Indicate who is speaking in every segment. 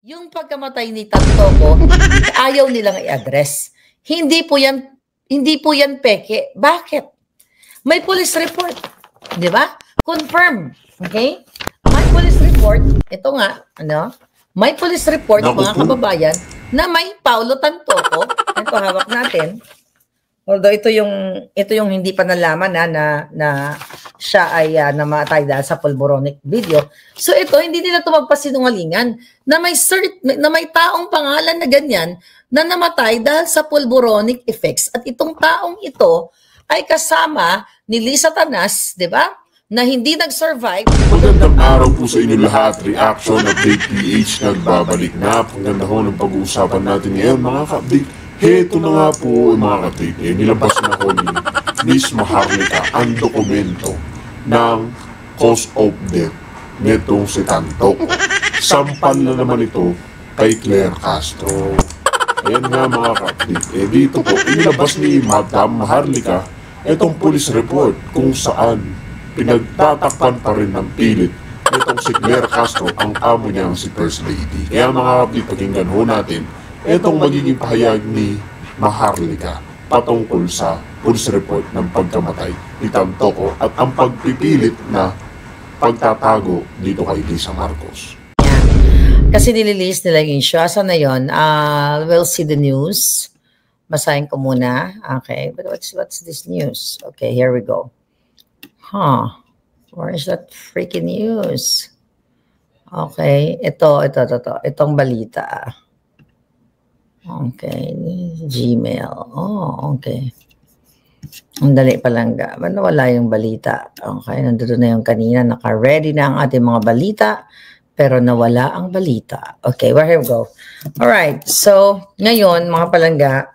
Speaker 1: Yung pagkamatay ni Tantoco, ayaw nilang i-address. Hindi po yan peke. Bakit? May police report, 'di ba? Confirm, okay? May police report, ito nga, may police report mga kababayan na may Paulo Tantoco. Ito hawak natin. Although ito yung hindi pa nalaman na siya ay namatay dahil sa pulboronic video. So ito hindi nila magpasinungalingan na may taong pangalan na ganyan na namatay dahil sa pulboronic effects, at itong taong ito ay kasama ni Liza Tanas, 'di ba? Na hindi nag-survive.
Speaker 2: Magandang araw po sa inyo lahat. Reaction Update PH nagbabalik na. Ang ganda ho ng pag-uusapan natin ngayon mga ka-update. Heto na nga po mga ka-update. Nilabas na ho ni Miss Maharlika ang dokumento ng cause of death nitong si Tantoco. Sampal na naman ito kay Claire Castro. Ayan nga mga ka-update. Dito po inilabas ni Madam Maharlika itong police report kung saan pinagtatakpan pa rin ng pilit nitong si Claire Castro ang amo niyang si First Lady. Kaya mga kapatid, pakinggan ho natin itong magiging pahayag ni Maharlika patungkol sa police report ng pagkamatay ni Tantoco at ang pagpipilit na pagtatago dito kay Lisa Marcos.
Speaker 1: Kasi nililis nila yung issue. Asa na yun? We'll see the news. Basahin ko muna. Okay, but what's this news? Okay, here we go. Where is that freaking news? Okay, itong balita. Okay, Gmail. Oh, okay. Ang dali palangga. Ba't nawala yung balita? Okay, nandito na yung kanina. Naka-ready na ang ating mga balita, pero nawala ang balita. Okay, here we go. Alright, so, ngayon, mga palangga,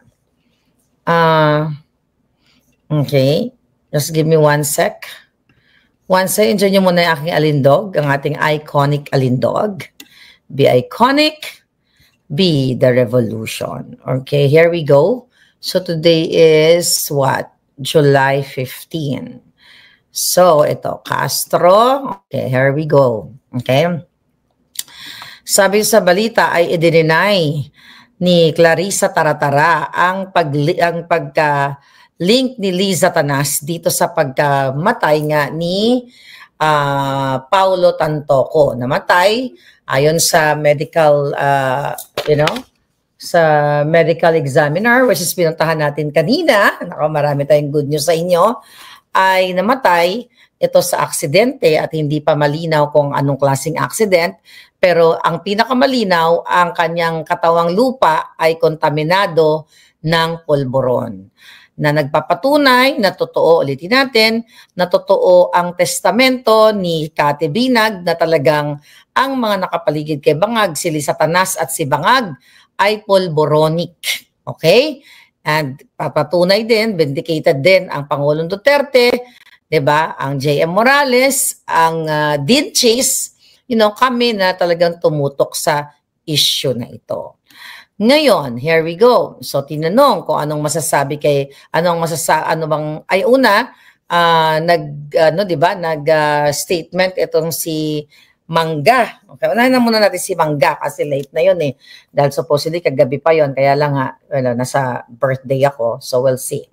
Speaker 1: okay, just give me one sec. Enjoy nyo muna yung aking alindog, ang ating iconic alindog. Be iconic, be the revolution. Okay, here we go. So today is what? July 15. So ito, Castro. Okay, here we go. Okay. Sabi sa balita ay i-deny ni Clarissa Taratara ang link ni Liza Tanas dito sa pagkamatay nga ni Paulo Tantoco. Namatay ayon sa medical, sa medical examiner, which is pinuntahan natin kanina. Nako, marami tayong good news sa inyo. Ay namatay ito sa aksidente at hindi pa malinaw kung anong klaseng accident. Pero ang pinakamalinaw, ang kanyang katawang lupa ay kontaminado ng pulburon, na nagpapatunay na totoo, ulitin natin, na totoo ang testamento ni Kati Binag na talagang ang mga nakapaligid kay Bangag, si Liza Tanas at si Bangag ay pulboronic. Okay? And papatunay din, vindicated din ang Pangulong Duterte, 'di ba? Ang JM Morales, ang Dean Chase, kami na talagang tumutok sa issue na ito. Ngayon, here we go. So tinanong kung anong masasabi nag-statement itong si Mangga. Okay, unahin na muna natin si Mangga kasi late na yun eh. Dahil supposedly kagabi pa yon, kaya lang nasa birthday ako. So we'll see.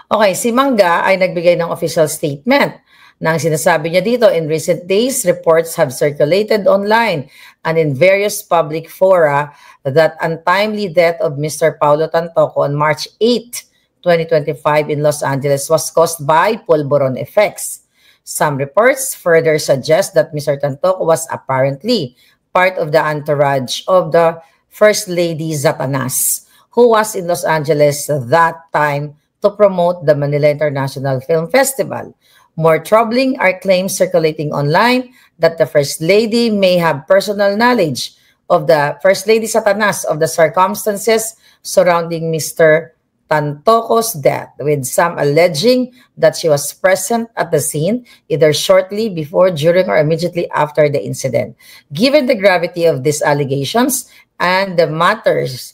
Speaker 1: Okay, si Mangga ay nagbigay ng official statement. Nang sinasabi niya dito, in recent days, reports have circulated online and in various public fora that untimely death of Mr. Paulo Tantoco on March 8, 2025 in Los Angeles was caused by pulburon effects. Some reports further suggest that Mr. Tantoco was apparently part of the entourage of the First Lady Zatanas, who was in Los Angeles that time to promote the Manila International Film Festival. More troubling are claims circulating online that the First Lady may have personal knowledge of the First Lady Zatanas of the circumstances surrounding Mr. Tantoco's death, with some alleging that she was present at the scene either shortly before, during, or immediately after the incident. Given the gravity of these allegations and the matters,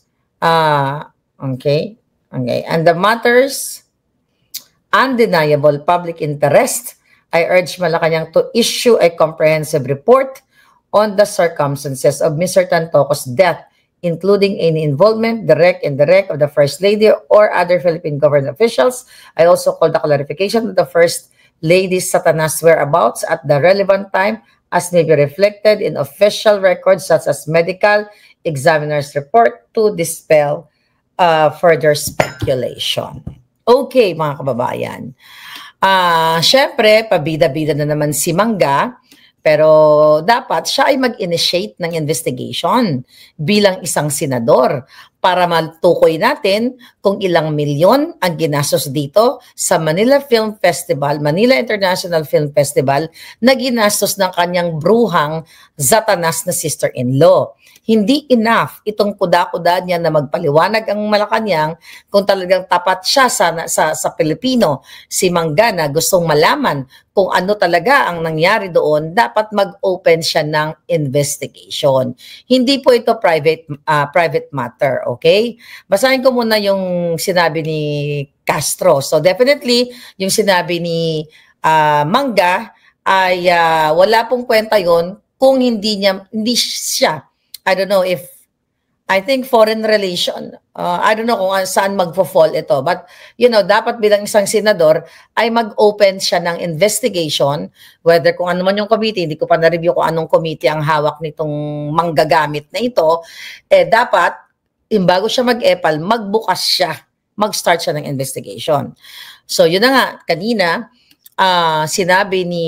Speaker 1: undeniable public interest, I urge Malacanang to issue a comprehensive report on the circumstances of Mr. Tantoco's death, including any involvement, direct and indirect, of the First Lady or other Philippine government officials. I also call the clarification of the First Lady's Satanas whereabouts at the relevant time as may be reflected in official records such as medical examiner's report to dispel further speculation. Okay, mga kababayan. Syempre, pabida-bida na naman si Mangga, pero dapat siya ay mag-initiate ng investigation bilang isang senador para matukoy natin kung ilang milyon ang ginastos dito sa Manila Film Festival, Manila International Film Festival na ginastos ng kanyang bruhang Satanas na sister-in-law. Hindi enough itong kuda-kuda niya na magpaliwanag ang Malacanang kung talagang tapat siya sa Pilipino. Si Mangga na gustong malaman kung ano talaga ang nangyari doon, dapat mag-open siya ng investigation. Hindi po ito private matter, okay? Basahin ko muna yung sinabi ni Castro. So definitely, yung sinabi ni Mangga ay wala pong kwenta yon kung hindi siya. I don't know if, I think foreign relation, I don't know kung saan magpo-fall ito. But, you know, dapat bilang isang senador ay mag-open siya ng investigation, whether kung ano man yung committee, hindi ko pa na-review kung anong committee ang hawak nitong manggagamit na ito, dapat, bago siya mag-epal, magbukas siya, mag-start siya ng investigation. So, yun na nga, kanina, sinabi ni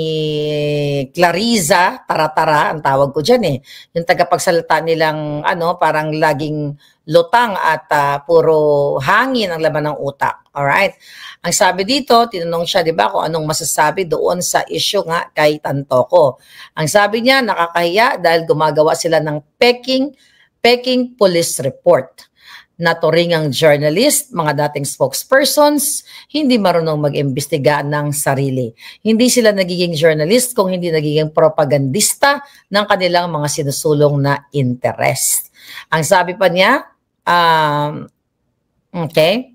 Speaker 1: Clariza Taratara, ang tawag ko dyan yung tagapagsalita nilang parang laging lutang at puro hangin ang laman ng utak. Alright? Ang sabi dito, tinanong siya, di ba, kung anong masasabi doon sa issue nga kay Tantoco. Ang sabi niya, nakakahiya dahil gumagawa sila ng peking police report. Naturingang journalist, mga dating spokespersons, hindi marunong mag-imbestiga ng sarili. Hindi sila nagiging journalist kung hindi nagiging propagandista ng kanilang mga sinusulong na interest. Ang sabi pa niya, okay,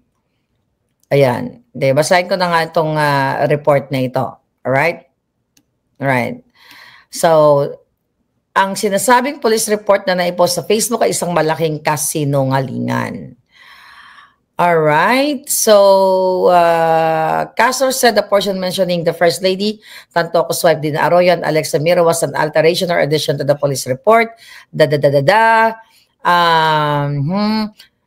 Speaker 1: ayan, basahin ko na nga itong report na ito. Alright? Alright. So, ang sinasabing police report na naipost sa Facebook ay isang malaking kasinungalingan. Alright, so Castro said the portion mentioning the First Lady, Tantoco's wife Dina Arroyo and Alexa Miro was an alteration or addition to the police report.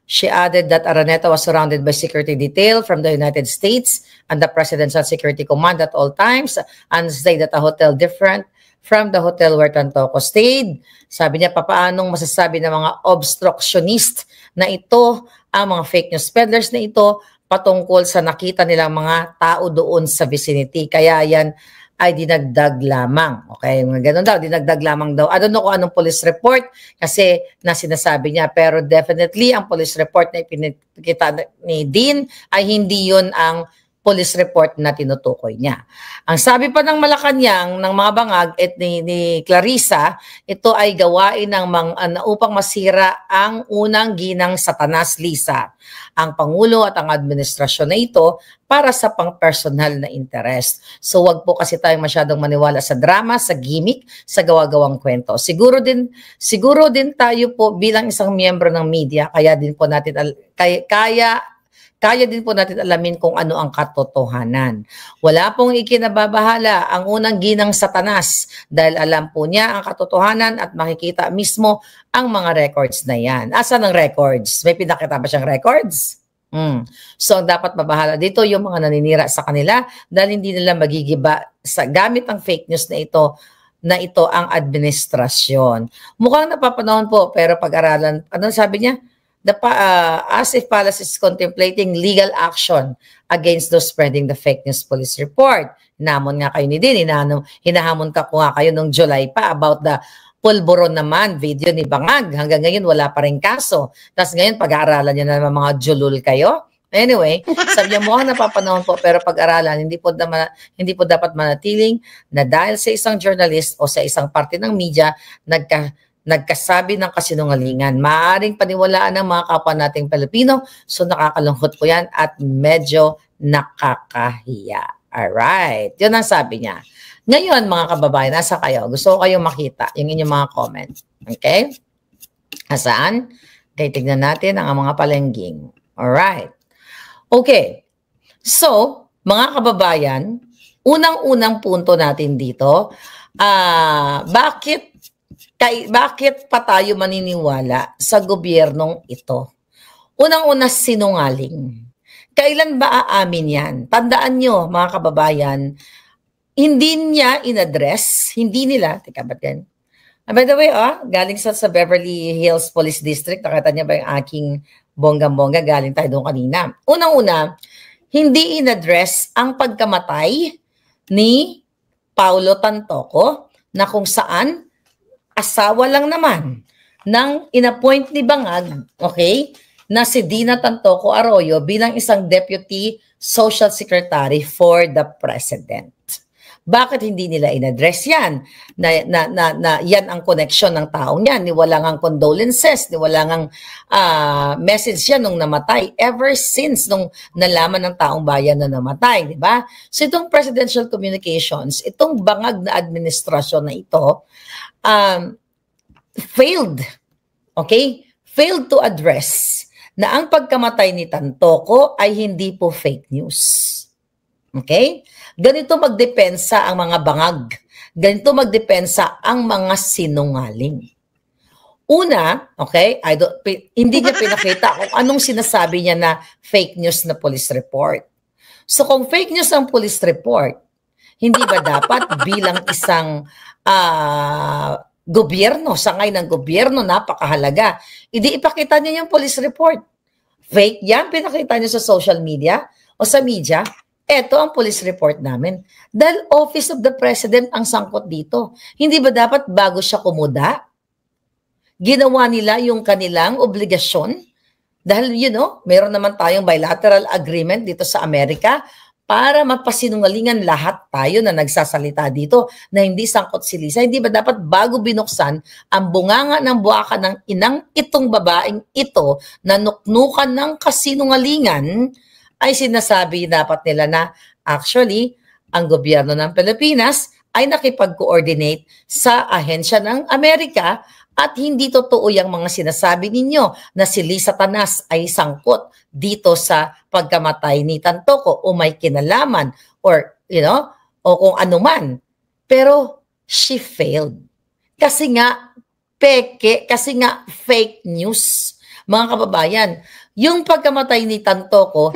Speaker 1: She added that Araneta was surrounded by security detail from the United States and the Presidential Security Command at all times and stayed at a hotel different from the hotel where Tantoco stayed. Sabi niya, papaanong masasabi ng mga obstructionist na ito, ang mga fake news peddlers na ito, patungkol sa nakita nilang mga tao doon sa vicinity. Kaya yan ay dinagdag lamang. Okay, ganun daw, dinagdag lamang daw. I don't know kung anong police report kasi na sinasabi niya, pero definitely ang police report na ipinakita ni Dean ay hindi yun ang police report na tinutukoy niya. Ang sabi pa ng Malacanang, ng mga bangag ni Clarissa, ito ay gawain ng upang masira ang unang ginang Satanas Lisa, ang Pangulo at ang administrasyon na ito para sa pang-personal na interest. So wag po kasi tayong masyadong maniwala sa drama, sa gimmick, sa gawa-gawang kwento. Siguro din tayo po bilang isang miyembro ng media, kaya din po natin kaya din po natin alamin kung ano ang katotohanan. Wala pong ikinababahala ang unang ginang Satanas dahil alam po niya ang katotohanan at makikita mismo ang mga records na yan. Asan ang records? May pinakita ba siyang records? So, dapat mabahala dito yung mga naninira sa kanila dahil hindi nila magigiba sa gamit ang fake news na ito ang administrasyon. Mukhang napapanahon po, pero pag-aralan, ano sabi niya? As if Palace is contemplating legal action against those spreading the fake news police report. Hinamon nga kayo ni Din, hinahamon ko nga kayo nung July pa about the pulburon naman video ni Bangag. Hanggang ngayon wala pa rin kaso. Tapos ngayon pag-aaralan niya na mga julul kayo. Anyway, sabi niya mukhang napapanahon po pero pag-aralan hindi po dapat manatiling na dahil sa isang journalist o sa isang parte ng media nagkasabi ng kasinungalingan. Maaaring paniwalaan ng mga kapwa nating Pilipino. So nakakalungkot po yan at medyo nakakahiya. Alright. Yun ang sabi niya. Ngayon, mga kababayan, nasa kayo? Gusto ko kayong makita yung inyong mga comment. Okay? Asaan? Okay, tignan natin ang mga palengging. Alright. Okay. So, mga kababayan, unang-unang punto natin dito, bakit pa tayo maniniwala sa gobyernong ito? Unang-una, sinungaling. Kailan ba aamin yan? Tandaan nyo, mga kababayan, hindi niya in-address, hindi nila, teka ba't yan? By the way, galing sa Beverly Hills Police District, nakita niya ba yung aking bonggang-bongga, galing tayo doon kanina. Unang-una, hindi in-address ang pagkamatay ni Paulo Tantoco, na kung saan asawa lang naman ng inappoint ni Bangag, okay, na si Dina Tantoco Arroyo bilang isang Deputy Social Secretary for the President. Bakit hindi nila in-address yan? Na yan ang connection ng taong yan. Ni wala ngang condolences, ni wala ngang message yan nung namatay. Ever since nung nalaman ng taong bayan na namatay, di ba? So itong presidential communications, itong bangag na administrasyon na ito, failed, okay? Failed to address na ang pagkamatay ni Tantoco ay hindi po fake news. Okay? Ganito magdepensa ang mga bangag. Ganito magdepensa ang mga sinungaling. Una, okay, hindi niya pinakita kung anong sinasabi niya na fake news na police report. So kung fake news ang police report, hindi ba dapat bilang isang gobyerno, sangay ng gobyerno, napakahalaga, ipakita niya yung police report. Fake yan, pinakita niya sa social media o sa media. Ito ang police report namin. Dahil Office of the President ang sangkot dito. Hindi ba dapat bago siya kumuda, ginawa nila yung kanilang obligasyon? Dahil, meron naman tayong bilateral agreement dito sa Amerika para mapasinungalingan lahat tayo na nagsasalita dito na hindi sangkot si Lisa. Hindi ba dapat bago binuksan ang bunganga ng buwaka ng inang itong babaeng ito na nuknukan ng kasinungalingan, ay sinasabi dapat nila na actually, ang gobyerno ng Pilipinas ay nakipag-coordinate sa ahensya ng Amerika at hindi totoo yung mga sinasabi ninyo na si Lisa Tanas ay sangkot dito sa pagkamatay ni Tantoco o may kinalaman or, o kung ano man. Pero she failed. Kasi nga, kasi nga fake news. Mga kababayan, yung pagkamatay ni Tantoco,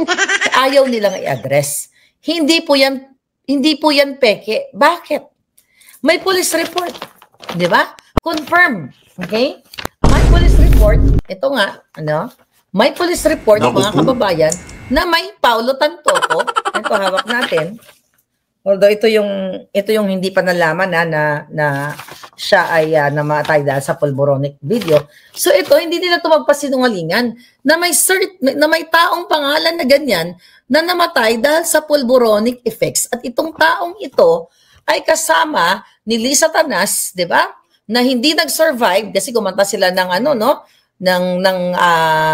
Speaker 1: ayaw nilang i-address. Hindi po yan peke. Bakit? May police report. Di ba? Confirm. Okay? May police report. Ito nga, may police report, mga kababayan, na may Paulo Tantoco. Ito, hawak natin. Although ito yung hindi pa nalaman na siya ay namatay dahil sa pulboronic video. So ito, hindi nila ito magpasinungalingan na may taong pangalan na ganyan na namatay dahil sa pulboronic effects. At itong taong ito ay kasama ni Lisa Tanas, di ba? Na hindi nag-survive kasi kumanta sila ng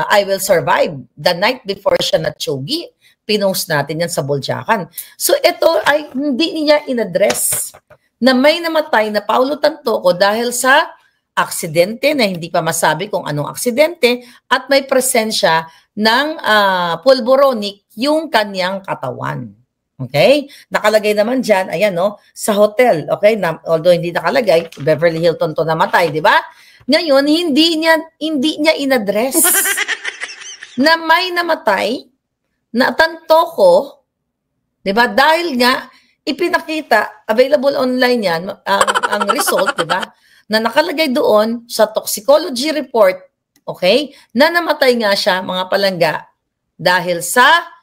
Speaker 1: I Will Survive the night before siya na-chogi. Pinost natin yan sa Buljakan. So ito ay hindi niya in-address na may namatay na Paulo Tantoco dahil sa aksidente na hindi pa masabi kung anong aksidente at may presensya ng pulboronic yung kanyang katawan. Okay? Nakalagay naman dyan, ayan sa hotel. Okay? Although hindi nakalagay, Beverly Hilton to namatay, di ba? Ngayon, hindi niya in-address na may namatay na Tantoco, di ba? Dahil nga, ipinakita, available online yan, ang result, di ba? Na nakalagay doon sa toxicology report, okay? Na namatay nga siya, mga palangga, dahil sa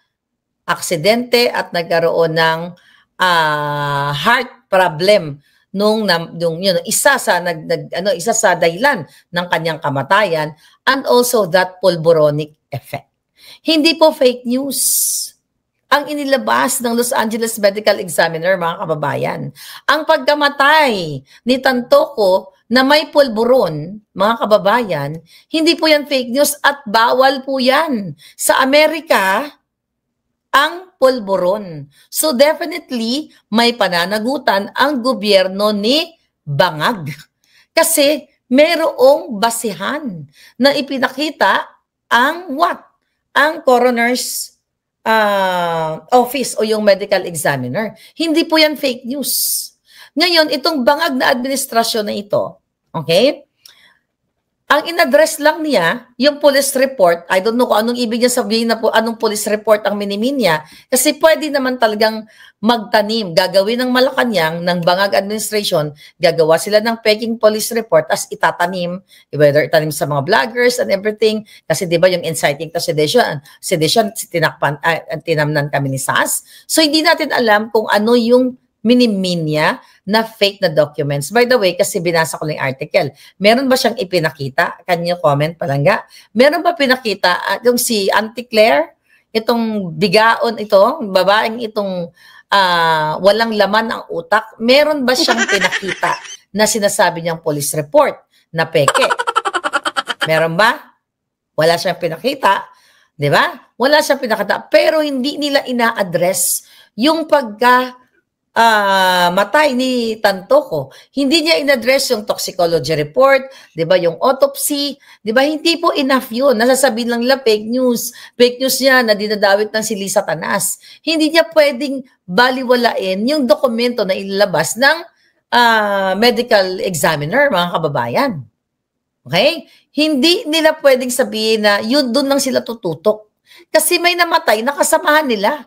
Speaker 1: aksidente at nagkaroon ng heart problem nung isa sa dahilan ng kanyang kamatayan and also that pulboronic effect. Hindi po fake news ang inilabas ng Los Angeles Medical Examiner, mga kababayan. Ang pagkamatay ni Tantoco na may pulburon, mga kababayan, hindi po yan fake news at bawal po yan. Sa Amerika, ang pulburon. So definitely, may pananagutan ang gobyerno ni Bangag. Kasi merong basihan na ipinakita ang what? Ang coroner's office o yung medical examiner. Hindi po yan fake news. Ngayon, itong bangag na administrasyon na ito, okay? Ang in-address lang niya, yung police report, I don't know kung anong ibig niya sabihin na po, anong police report ang minimin niya, kasi pwede naman talagang magtanim, gagawin ng Malacanang, ng Bangag administration, gagawa sila ng peking police report, as itatanim, whether itanim sa mga vloggers and everything, kasi di ba yung inciting to sedition, tinamnan kami ni SAS. So hindi natin alam kung ano yung minimin niya na fake na documents. By the way, kasi binasa ko lang yung article, meron ba siyang ipinakita? Can you comment, Palangga? Meron ba pinakita yung si Auntie Claire, itong bigaon ito, babaeng itong walang laman ang utak, meron ba siyang pinakita na sinasabi niyang police report na peke? Meron ba? Wala siyang pinakita, di ba? Wala siyang pinakita, pero hindi nila ina-address yung matay ni Tantoco. Hindi niya in-address yung toxicology report, 'di ba, yung autopsy, 'di ba? Hindi po enough 'yun. Nasasabihin lang nila fake news. Fake news 'yan na dinadawit ng si Lisa Tanas. Hindi niya pwedeng baliwalain yung dokumento na ilalabas ng medical examiner, mga kababayan. Okay? Hindi nila pwedeng sabihin na yun doon lang sila tututok. Kasi may namatay na kasamahan nila.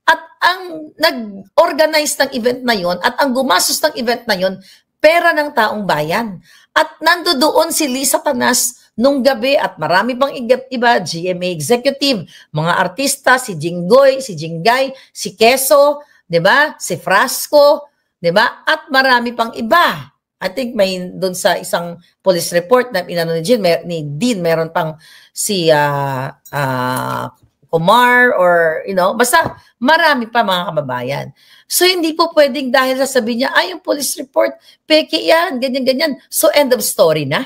Speaker 1: At ang nag-organize ng event na yon at ang gumastos ng event na yon, pera ng taong bayan. At nandoon si Lisa Tanas nung gabi at marami pang iba, GMA executive, mga artista, si Jinggoy, si Jingay, si Keso, 'di ba? Si Frasco, 'di ba? At marami pang iba. I think may doon sa isang police report na inano ni Dean, meron pang si Omar or, basta marami pa, mga kababayan. So, hindi po pwedeng dahil sasabihin niya, yung police report, peke yan, ganyan-ganyan. So, end of story na.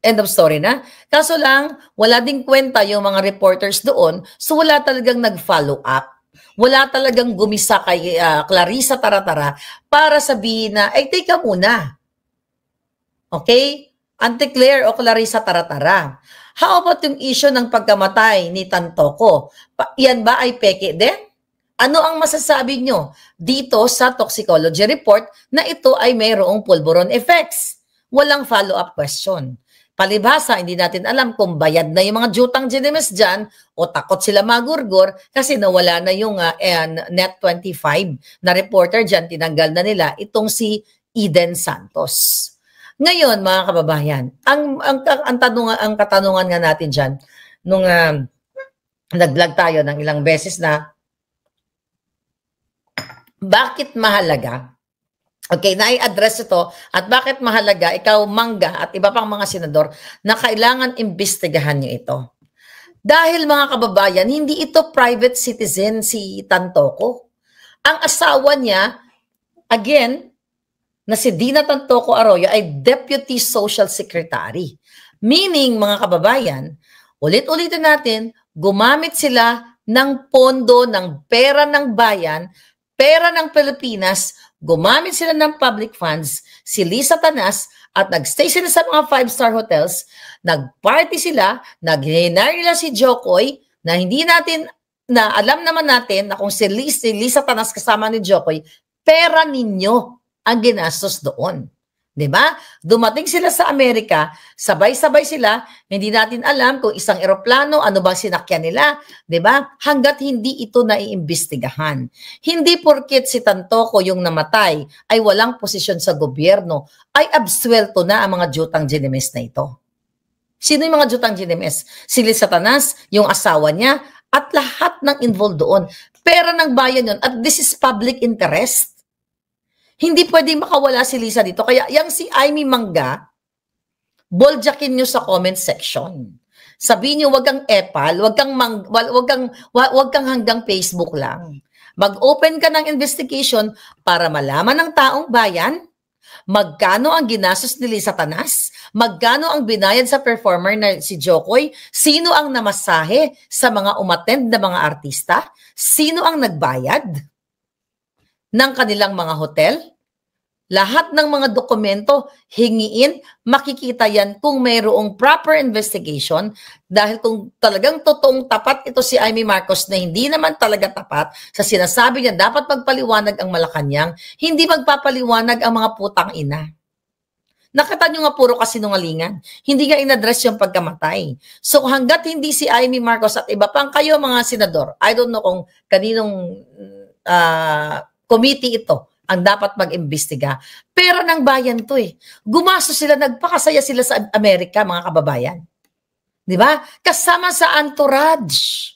Speaker 1: End of story na. Kaso lang, wala ding kwenta yung mga reporters doon, so wala talagang nag-follow up. Wala talagang gumisa kay Clarissa Taratara para sabihin na, teka muna. Okay? Auntie Claire o Clarissa Taratara. How about yung issue ng pagkamatay ni Tantoco? Yan ba ay peke din? Ano ang masasabi nyo dito sa toxicology report na ito ay mayroong pulburon effects? Walang follow-up question. Palibhasa, hindi natin alam kung bayad na yung mga jutang ginimes dyan o takot sila magurgor kasi nawala na yung Net25 na reporter dyan, tinanggal na nila itong si Eden Santos. Ngayon, mga kababayan, ang katanungan nga natin dyan, nung nag-vlog tayo ng ilang beses na, bakit mahalaga? Okay, na-i-address ito, at bakit mahalaga, ikaw, Mangga, at iba pang mga senador, na kailangan imbestigahan nyo ito. Dahil, mga kababayan, hindi ito private citizen si Tantoco. Ang asawa niya, again, na si Dina Tantoco Arroyo ay Deputy Social Secretary. Meaning, mga kababayan, ulit-ulitin natin, gumamit sila ng pondo, ng pera ng bayan, pera ng Pilipinas, gumamit sila ng public funds, si Lisa Tanas, at nagstay sila sa mga 5-star hotels, nagparty sila, nag-hinar nila si Jokoy, na hindi natin, na alam naman natin na kung si Lisa Tanas kasama ni Jokoy, pera ninyo ang ginastos doon. Diba? Dumating sila sa Amerika, sabay-sabay sila, hindi natin alam kung isang eroplano, ano bang sinakyan nila, diba? Hanggat hindi ito naiimbestigahan. Hindi porket si Tantoco yung namatay ay walang posisyon sa gobyerno, ay absuelto na ang mga jutang ginimes na ito. Sino yung mga jutang ginimes? Si Lisa Tanas, yung asawa niya, at lahat ng involved doon. Pera ng bayan yun, at this is public interest. Hindi pwedeng makawala si Lisa dito. Kaya yang si Amy Mangga, boljakin nyo sa comment section. Sabihin nyo, wag kang epal, wag kang hanggang Facebook lang. Mag-open ka ng investigation para malaman ng taong bayan magkano ang ginastos ni Lisa Tanas, Magkano ang binayad sa performer na si Jokoy? Sino ang namasahe sa mga umattend na mga artista? Sino ang nagbayad ng kanilang mga hotel? Lahat ng mga dokumento, hingiin, makikita yan kung mayroong proper investigation dahil kung talagang totoong tapat ito si Amy Marcos na hindi naman talaga tapat sa sinasabi niya dapat magpaliwanag ang Malacanang, hindi magpapaliwanag ang mga putang ina. Nakita nyo nga puro kasinungalingan. Hindi nga inaddress yung pagkamatay. So hanggat hindi si Amy Marcos at iba pang kayo mga senador, I don't know kung kaninong committee ito ang dapat mag-imbestiga. Pera ng bayan to eh. Gumasto sila, nagpakasaya sila sa Amerika, mga kababayan. Di ba? Kasama sa entourage.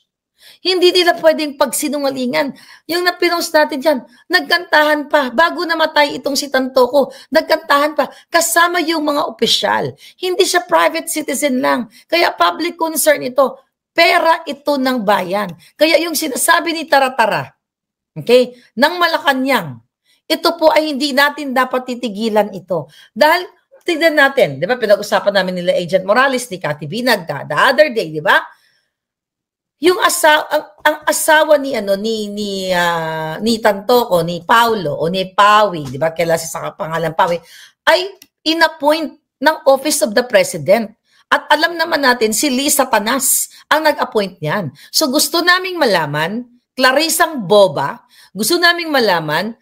Speaker 1: Hindi nila pwedeng pagsinungalingan. Yung napinost natin dyan, nagkantahan pa. Bago namatay itong si Tantoco, nagkantahan pa. Kasama yung mga opisyal. Hindi siya private citizen lang. Kaya public concern ito. Pera ito ng bayan. Kaya yung sinasabi ni Taratara, okay, ng Malacanang, ito po ay hindi natin dapat titigilan ito. Dahil, tignan natin, di ba, pinag-usapan namin nila Agent Morales, ni Cathy Binag, the other day, di ba? Yung ang asawa ni ni Tantoco, ni Paulo o ni Pawi, di ba? Kailan sa pangalan Pawi, ay inappoint ng Office of the President. At alam naman natin, si Lisa Tanas ang nag-appoint niyan. So gusto naming malaman, Clarisang Boba, gusto naming malaman,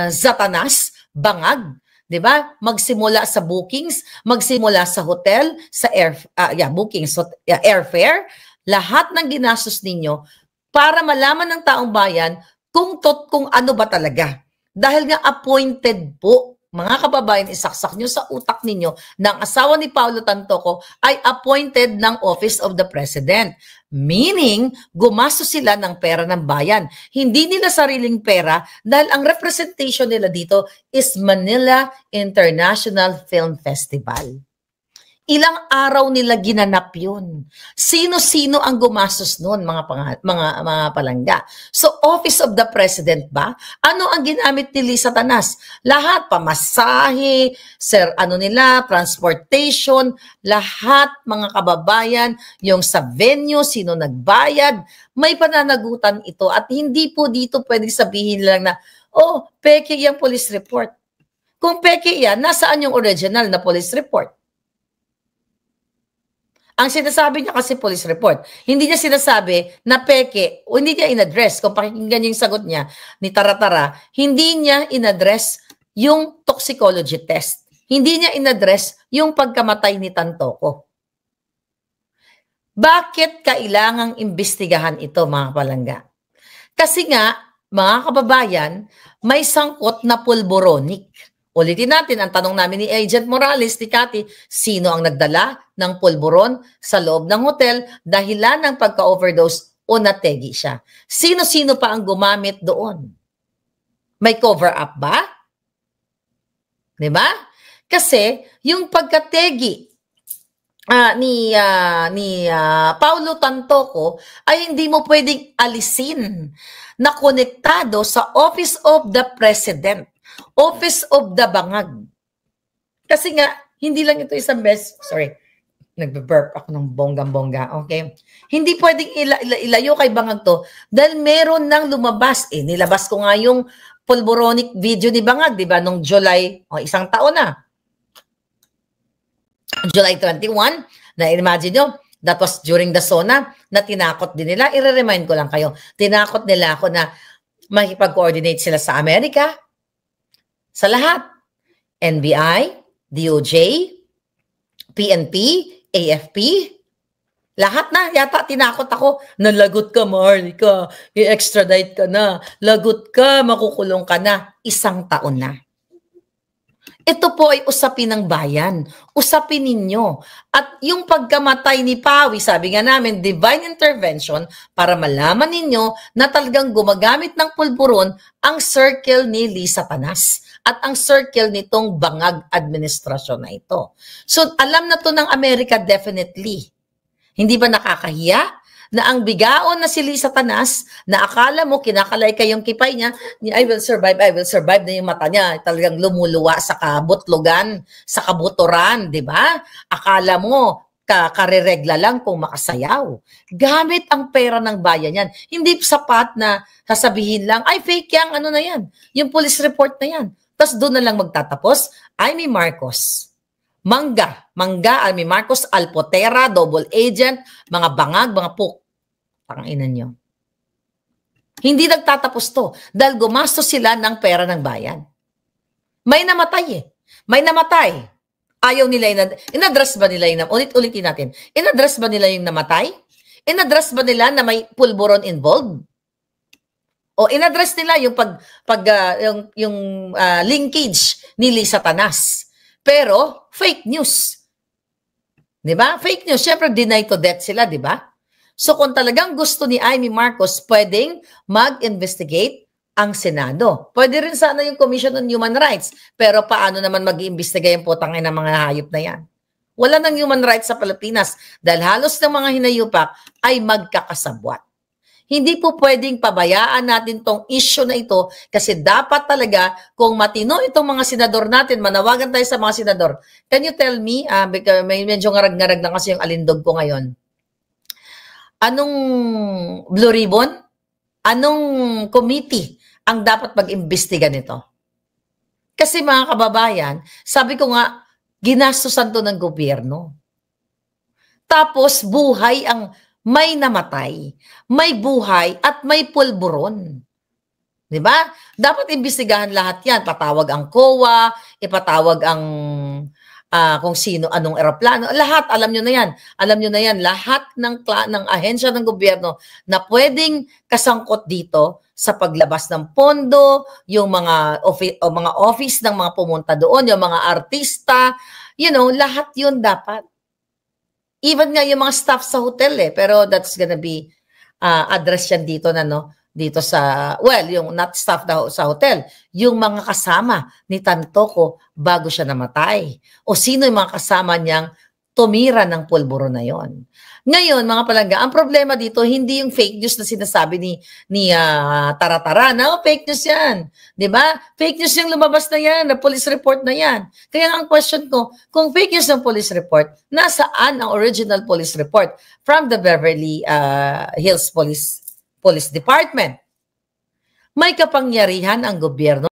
Speaker 1: Zatanas, Bangag, 'di ba? Magsimula sa bookings, magsimula sa hotel, sa bookings, airfare, lahat ng ginastos ninyo para malaman ng taong bayan kung ano ba talaga. Dahil nga appointed po, mga kababayan, isaksak nyo sa utak ninyo na ang asawa ni Paulo Tantoco ay appointed ng Office of the President. Meaning, gumastos sila ng pera ng bayan. Hindi nila sariling pera dahil ang representation nila dito is Manila International Film Festival. Ilang araw nila ginanap yun. Sino-sino ang gumastos noon, mga palangga? So, Office of the President ba? Ano ang ginamit ni Lisa Tanas? Lahat, pamasahe, transportation, lahat, mga kababayan, yung sa venue, sino nagbayad, may pananagutan ito. At hindi po dito pwedeng sabihin lang na, oh, peke yung police report. Kung peke yan, nasaan yung original na police report? Ang sinasabi niya kasi police report. Hindi niya sinasabi na peke o hindi niya in-address. Kung pakinggan yung sagot niya ni Taratara, hindi niya in-address yung toxicology test. Hindi niya in-address yung pagkamatay ni Tantoco. Bakit kailangang imbestigahan ito, mga palangga? Kasi nga, mga kababayan, may sangkot na pulboronic. Ulitin natin ang tanong namin ni Agent Morales, ni Cathy, sino ang nagdala ng pulburon sa loob ng hotel dahilan ng pagka-overdose o nategi siya? Sino-sino pa ang gumamit doon? May cover-up ba? Diba? Kasi yung pagkategi ni Paulo Tantoco ay hindi mo pwedeng alisin na konektado sa Office of the President. Office of the Bangag. Kasi nga, hindi lang ito isang beses. Sorry, nagbe-burp ako ng bonggang-bongga. Okay? Hindi pwedeng ilayo kay Bangag to dahil meron nang lumabas. Nilabas ko nga yung pulboronic video ni Bangag, di ba? Nung July, isang taon na. July 21, na-imagine nyo, that was during the SONA, na tinakot din nila. I-remind ko lang kayo, tinakot nila ako na makipag-coordinate sila sa Amerika, sa lahat. NBI, DOJ, PNP, AFP, lahat na. Yata tinakot ako. Nalagot ka, Maharlika. I-extradite ka na. Lagot ka, makukulong ka na. 1 taon na. Ito po ay usapin ng bayan. Usapin ninyo. At yung pagkamatay ni Pawi, sabi nga namin, divine intervention para malaman ninyo na talagang gumagamit ng pulburon ang circle ni Lisa Tanas at ang circle nitong Bangag administrasyon na ito. So, alam na to ng Amerika definitely. Hindi ba nakakahiya na ang bigaon na si Lisa Tanas, na akala mo kinakalay kayong kipay niya, I will survive na yung mata niya, talagang lumuluwa sa kabutlugan, sa kabuturan, di ba? Akala mo, kariregla lang kung makasayaw. Gamit ang pera ng bayan yan. Hindi sapat na sasabihin lang, ay fake yan, ano na yan, yung police report na yan. Tapos doon na lang magtatapos, Amy Marcos. Mangga, Amy Marcos, Alpotera, double agent, mga bangag, mga tanginan nyo. Hindi nagtatapos to dahil gumastos sila ng pera ng bayan. May namatay eh. May namatay. Ayaw nila, in-address ba nila yung, ulit-ulitin natin, in-address ba nila yung namatay? In-address ba nila na may pulburon involved? O in-address nila yung linkage ni Lisa Tanas? Pero, fake news. Diba? Fake news. Siyempre, deny to death sila, diba? So, kung talagang gusto ni Amy Marcos, pwedeng mag-investigate ang Senado. Pwede rin sana yung Commission on Human Rights. Pero paano naman mag-iimbestiga yung putangin ng mga hayop na yan? Wala nang human rights sa Pilipinas dahil halos ng mga hinayupak ay magkakasabwat. Hindi po pwedeng pabayaan natin tong issue na ito kasi dapat talaga kung matino itong mga senador natin, manawagan tayo sa mga senador. Can you tell me, may medyo ngarag-ngarag na kasi yung alindog ko ngayon. Anong Blue Ribbon? Anong committee ang dapat mag-imbestiga nito? Kasi mga kababayan, sabi ko nga, ginastosan to ng gobyerno. Tapos buhay ang may namatay, may buhay at may pulburon. Di ba? Dapat imbestigahan lahat yan. Patawag ang COA, ipatawag ang kung sino, anong eroplano. Lahat, alam nyo na yan. Alam nyo na yan, lahat ng ahensya ng gobyerno na pwedeng kasangkot dito sa paglabas ng pondo, yung mga office ng mga pumunta doon, yung mga artista, lahat yun dapat. Even nga yung mga staff sa hotel pero that's gonna be address yan dito dito sa, yung not staff sa hotel, yung mga kasama ni Tantoco bago siya namatay. O sino yung mga kasama niyang tumira ng pulburo na yon. Ngayon, mga palangga, ang problema dito, hindi yung fake news na sinasabi ni Taratara na, fake news yan. Di ba? Fake news yung lumabas na yan, na police report na yan. Kaya ang question ko, kung fake news ng police report, nasaan ang original police report from the Beverly Hills Police Department? May kapangyarihan ang gobyerno